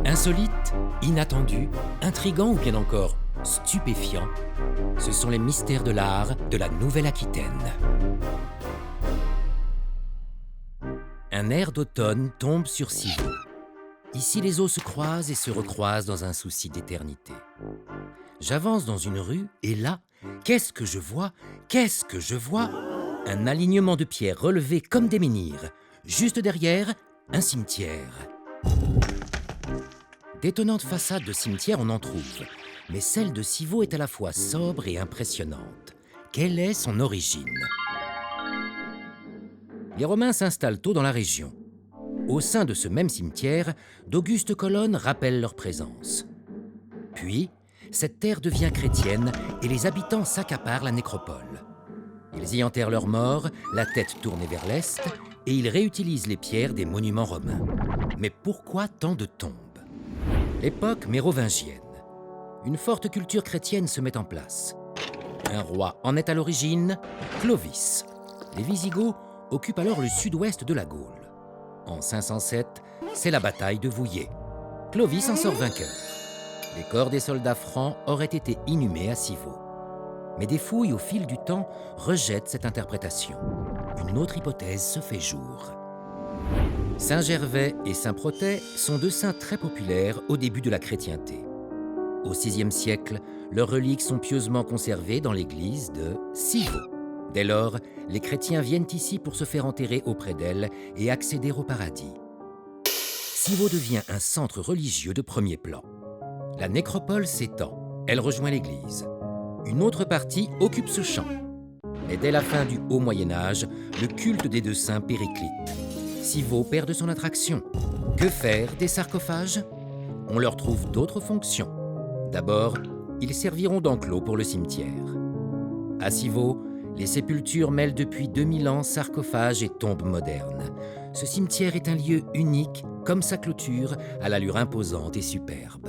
Insolite, inattendu, intrigant ou bien encore stupéfiant, ce sont les mystères de l'art de la Nouvelle-Aquitaine. Un air d'automne tombe sur Civaux. Ici, les eaux se croisent et se recroisent dans un souci d'éternité. J'avance dans une rue et là, qu'est-ce que je vois? Qu'est-ce que je vois? Un alignement de pierres relevées comme des menhirs. Juste derrière, un cimetière. D'étonnantes façades de cimetières, on en trouve. Mais celle de Civaux est à la fois sobre et impressionnante. Quelle est son origine? Les Romains s'installent tôt dans la région. Au sein de ce même cimetière, d'augustes colonnes rappellent leur présence. Puis, cette terre devient chrétienne et les habitants s'accaparent la nécropole. Ils y enterrent leurs morts, la tête tournée vers l'est, et ils réutilisent les pierres des monuments romains. Mais pourquoi tant de tombes? L'époque mérovingienne. Une forte culture chrétienne se met en place. Un roi en est à l'origine, Clovis. Les Wisigoths occupent alors le sud-ouest de la Gaule. En 507, c'est la bataille de Vouillé. Clovis en sort vainqueur. Les corps des soldats francs auraient été inhumés à Civaux. Mais des fouilles au fil du temps rejettent cette interprétation. Une autre hypothèse se fait jour. Saint Gervais et Saint Protais sont deux saints très populaires au début de la chrétienté. Au VIe siècle, leurs reliques sont pieusement conservées dans l'église de Civaux. Dès lors, les chrétiens viennent ici pour se faire enterrer auprès d'elles et accéder au paradis. Civaux devient un centre religieux de premier plan. La nécropole s'étend, elle rejoint l'église. Une autre partie occupe ce champ. Mais dès la fin du Haut Moyen-Âge, le culte des deux saints périclite. Civaux perd de son attraction. Que faire des sarcophages? On leur trouve d'autres fonctions. D'abord, ils serviront d'enclos pour le cimetière. À Civaux, les sépultures mêlent depuis 2000 ans sarcophages et tombes modernes. Ce cimetière est un lieu unique, comme sa clôture, à l'allure imposante et superbe.